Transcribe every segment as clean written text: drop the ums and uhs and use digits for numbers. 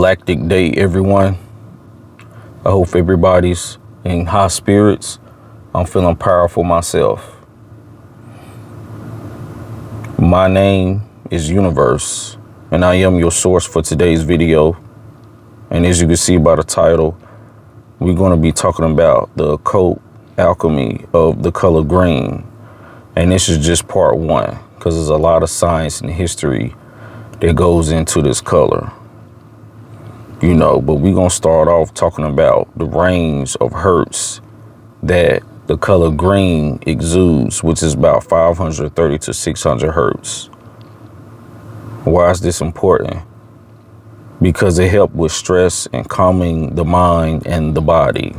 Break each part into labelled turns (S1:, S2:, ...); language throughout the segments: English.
S1: galactic day, everyone. I hope everybody's in high spirits. I'm feeling powerful myself. My name is Universe, and I am your source for today's video. And as you can see by the title, we're going to be talking about the occult alchemy of the color green. And this is just part one, because there's a lot of science and history that goes into this color. But we're going to start off talking about the range of hertz that the color green exudes, which is about 530 to 600 hertz. Why is this important? Because it helps with stress and calming the mind and the body.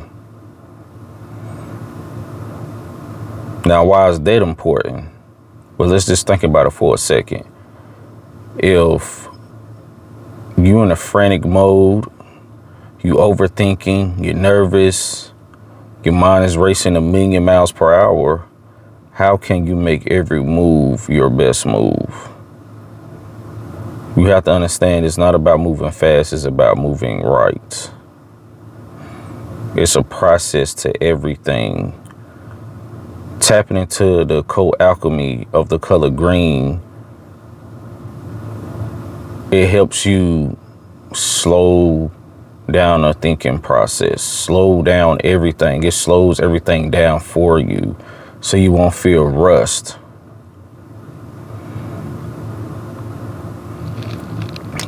S1: Now, why is that important? Well, let's just think about it for a second. If you're in a frantic mode, you overthinking, you're nervous, your mind is racing 1,000,000 miles per hour, how can you make every move your best move? You have to understand it's not about moving fast, it's about moving right. It's a process to everything. Tapping into the occult alchemy of the color green, it helps you slow down a thinking process, slow down everything. It slows everything down for you so you won't feel rushed.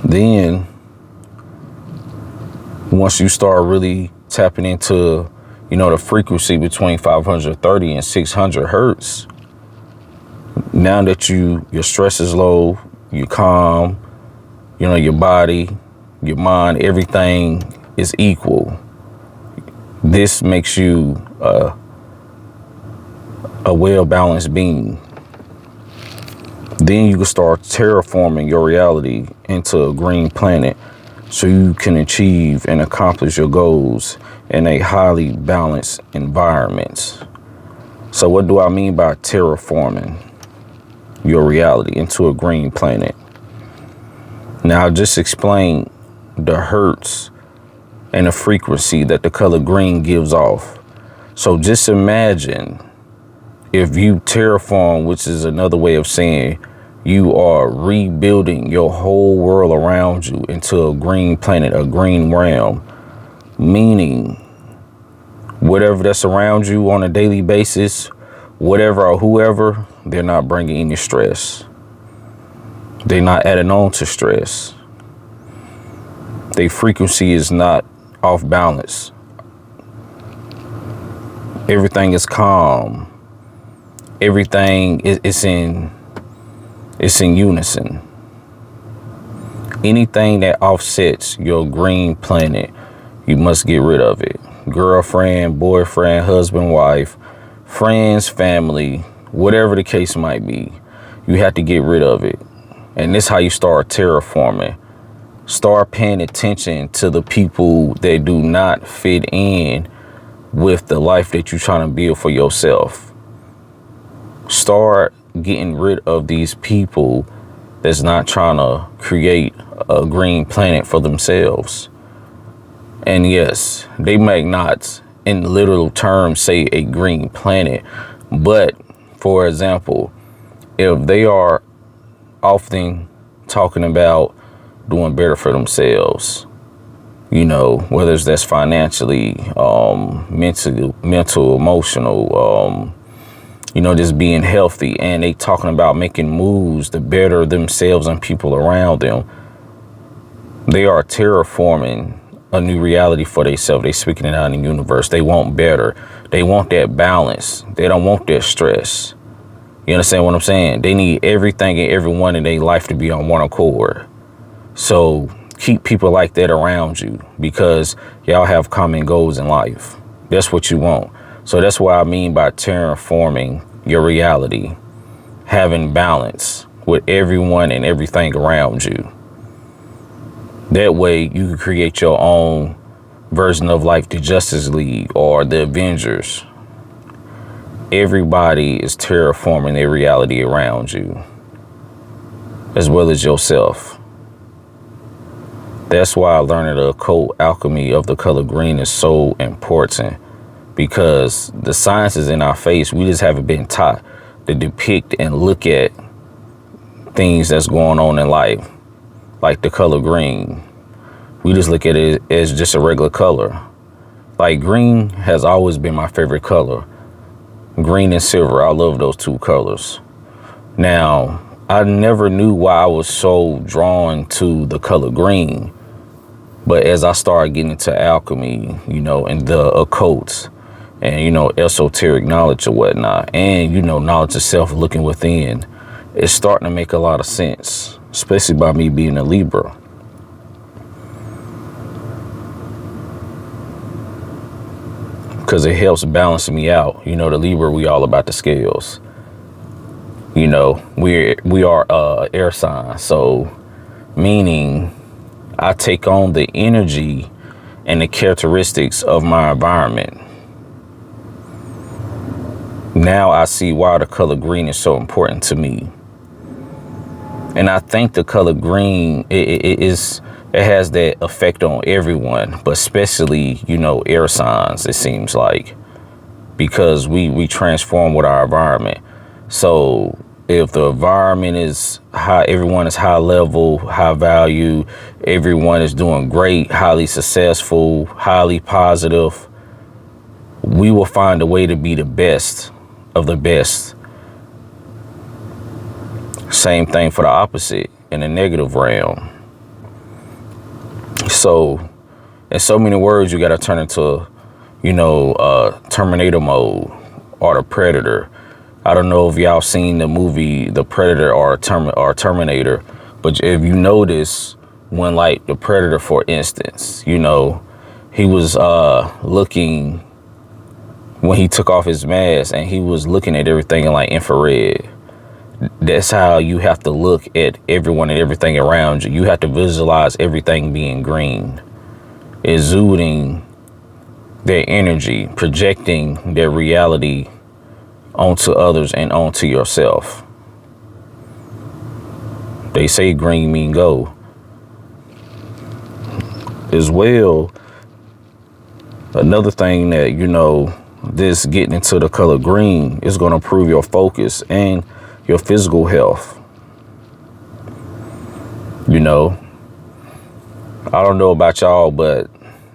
S1: Then, once you start really tapping into, the frequency between 530 and 600 hertz, now that your stress is low, you're calm, your body, your mind, everything is equal. This makes you a well-balanced being. Then you can start terraforming your reality into a green planet so you can achieve and accomplish your goals in a highly balanced environment. So what do I mean by terraforming your reality into a green planet? Now, I'll just explain the hertz and the frequency that the color green gives off. So just imagine if you terraform, which is another way of saying you are rebuilding your whole world around you into a green planet, a green realm, meaning whatever that's around you on a daily basis, whatever or whoever, they're not bringing any stress. They're not adding on to stress. Their frequency is not off balance. Everything is calm. Everything is in unison. Anything that offsets your green planet, you must get rid of it. Girlfriend, boyfriend, husband, wife, friends, family, whatever the case might be, you have to get rid of it. And this is how you start terraforming. Start paying attention to the people that do not fit in with the life that you're trying to build for yourself. Start getting rid of these people that's not trying to create a green planet for themselves. And yes, they might not in literal terms say a green planet, but for example, if they are often talking about doing better for themselves, whether that's financially, mental, emotional, just being healthy, and they talking about making moves to better themselves and people around them, they are terraforming a new reality for themselves. They speaking it out in the universe. They want better. They want that balance. They don't want that stress. You understand what I'm saying? They need everything and everyone in their life to be on one accord. So keep people like that around you because y'all have common goals in life. That's what you want. So that's what I mean by terraforming your reality, having balance with everyone and everything around you. That way you can create your own version of like the Justice League or the Avengers. Everybody is terraforming their reality around you, as well as yourself. That's why learning the occult alchemy of the color green is so important, because the science is in our face. We just haven't been taught to depict and look at things that's going on in life, like the color green. We just look at it as just a regular color. Like, green has always been my favorite color. Green and silver, I love those two colors. Now, I never knew why I was so drawn to the color green. But as I started getting into alchemy, and the occult, and, esoteric knowledge or whatnot, and, knowledge of self, looking within, it's starting to make a lot of sense, especially by me being a Libra. Because it helps balance me out. The Libra, we all about the scales. We are air sign. So meaning I take on the energy and the characteristics of my environment. Now I see why the color green is so important to me. And I think the color green, it has that effect on everyone, but especially, air signs, it seems like, because we transform with our environment. So if the environment is high, everyone is high level, high value, everyone is doing great, highly successful, highly positive, we will find a way to be the best of the best. Same thing for the opposite in the negative realm. So in so many words, you got to turn into, Terminator mode or the Predator. I don't know if y'all seen the movie The Predator or Terminator, but if you notice when, like, the Predator, for instance, he was looking, when he took off his mask and he was looking at everything in like infrared. That's how you have to look at everyone and everything around you. You have to visualize everything being green, exuding their energy, projecting their reality onto others and onto yourself. They say green mean go. As well, another thing that, this getting into the color green is going to improve your focus and your physical health. I don't know about y'all, but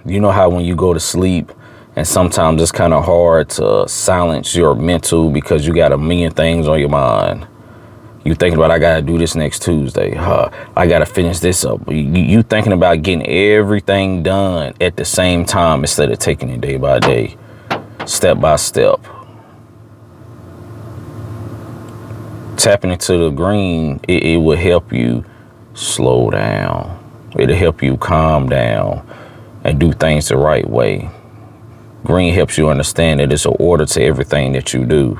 S1: you know how when you go to sleep and sometimes it's kind of hard to silence your mental because you got a million things on your mind. You thinking about, I got to do this next Tuesday. I got to finish this up. You thinking about getting everything done at the same time instead of taking it day by day, step by step. Tapping into the green, it will help you slow down. It'll help you calm down and do things the right way. Green helps you understand that it's an order to everything that you do.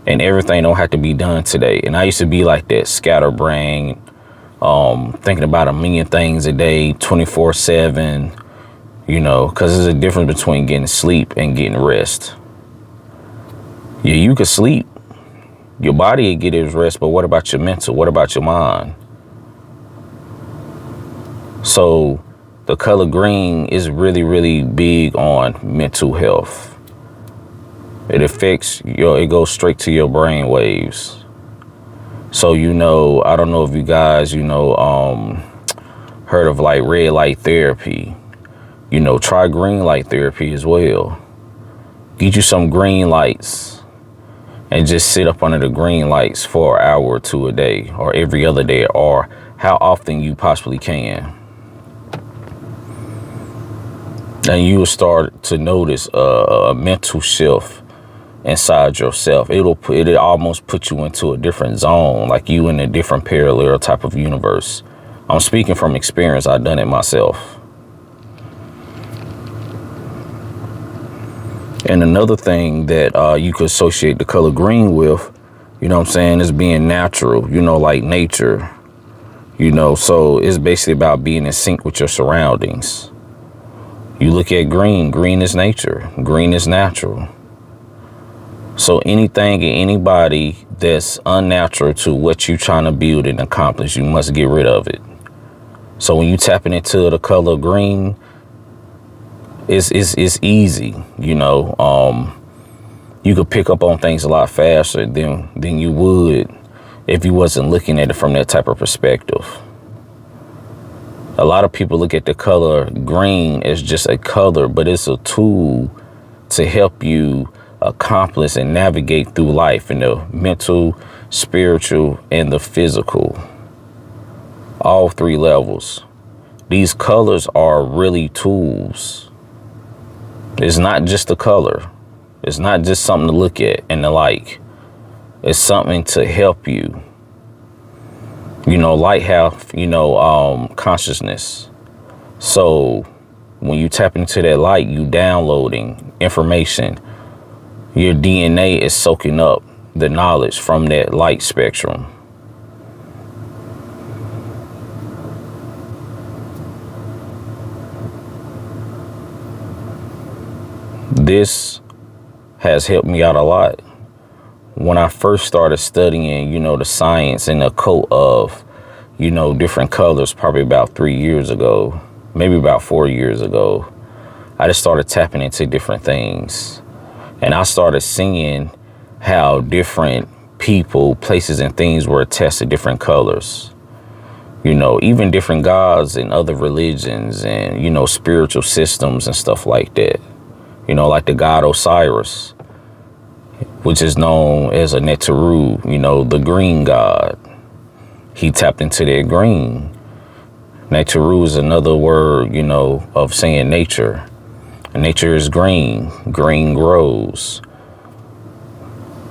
S1: And everything don't have to be done today. And I used to be like that, scatterbrain, thinking about a million things a day, 24/7, because there's a difference between getting sleep and getting rest. Yeah, you could sleep. Your body will get its rest, but what about your mental? What about your mind? So the color green is really, really big on mental health. It affects it goes straight to your brain waves. So, I don't know if you guys, heard of like red light therapy. Try green light therapy as well. Get you some green lights and just sit up under the green lights for an hour or two a day, or every other day, or how often you possibly can. And you will start to notice a mental shift inside yourself. It'll almost put you into a different zone, like you in a different parallel type of universe. I'm speaking from experience. I've done it myself. And another thing that you could associate the color green with, is being natural, like nature, so it's basically about being in sync with your surroundings. You look at green is nature, green is natural. So anything and anybody that's unnatural to what you're trying to build and accomplish, you must get rid of it. So when you tapping into the color green, it's easy, you know. You could pick up on things a lot faster than you would if you wasn't looking at it from that type of perspective. A lot of people look at the color green as just a color, but it's a tool to help you accomplish and navigate through life in the mental, spiritual, and the physical. All three levels. These colors are really tools. It's not just a color. It's not just something to look at and to like. It's something to help you. You know, light have, consciousness. So when you tap into that light, you downloading information. Your DNA is soaking up the knowledge from that light spectrum. This has helped me out a lot. When I first started studying, the science and the occult of, different colors, probably about 3 years ago, maybe about 4 years ago, I just started tapping into different things. And I started seeing how different people, places, and things were attached to different colors. Even different gods and other religions and, spiritual systems and stuff like that. Like the god Osiris, which is known as a Neteru, the green god. He tapped into that green. Neteru is another word, of saying nature. Nature is green. Green grows.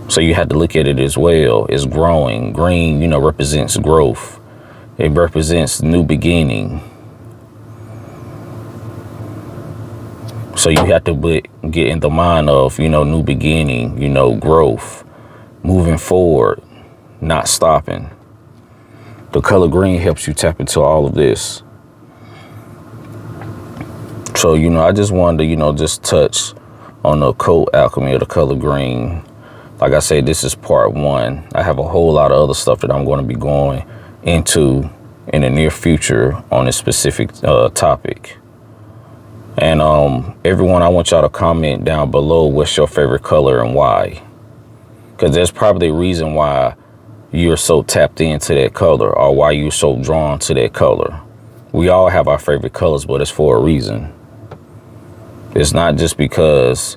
S1: So you have to look at it as well. It's growing. Green, represents growth. It represents new beginning. So you have to get in the mind of, new beginning, growth, moving forward, not stopping. The color green helps you tap into all of this. So, I just wanted to, just touch on the occult alchemy of the color green. Like I said, this is part 1. I have a whole lot of other stuff that I'm going to be going into in the near future on this specific topic. And everyone, I want y'all to comment down below what's your favorite color and why. Because there's probably a reason why you're so tapped into that color or why you're so drawn to that color. We all have our favorite colors, but it's for a reason. It's not just because,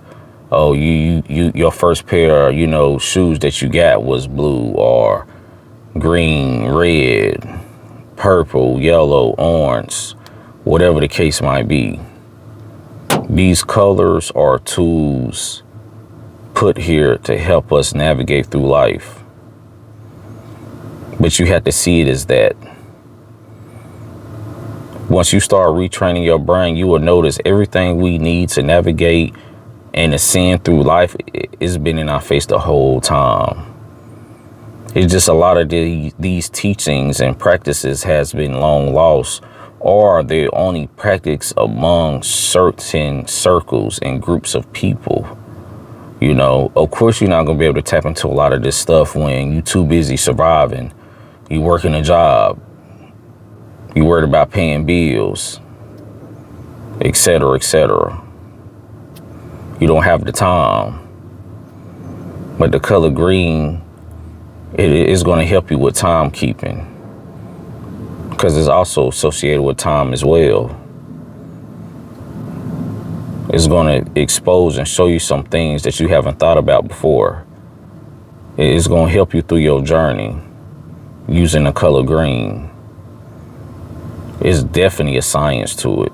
S1: your first pair, shoes that you got was blue or green, red, purple, yellow, orange, whatever the case might be. These colors are tools put here to help us navigate through life. But you have to see it as that. Once you start retraining your brain, you will notice everything we need to navigate and ascend through life has been in our face the whole time. It's just a lot of these teachings and practices has been long lost, or they're only practiced among certain circles and groups of people. Of course, you're not going to be able to tap into a lot of this stuff when you're too busy surviving. You working a job. You worried about paying bills, etc., etc. You don't have the time. But the color green, it is going to help you with timekeeping, because it's also associated with time as well. It's going to expose and show you some things that you haven't thought about before. It's going to help you through your journey using the color green. It's definitely a science to it.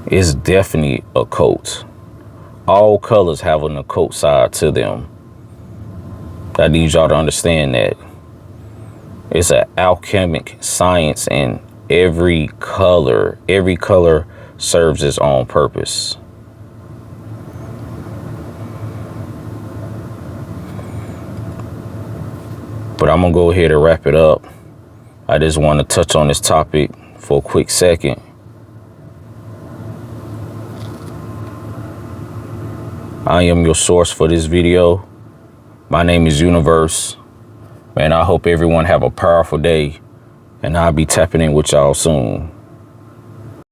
S1: It's definitely occult. All colors have an occult side to them. I need y'all to understand that. It's an alchemic science, and every color serves its own purpose. But I'm going to go ahead and wrap it up. I just want to touch on this topic for a quick second. I am your source for this video. My name is Universe. Man, I hope everyone have a powerful day. And I'll be tapping in with y'all soon.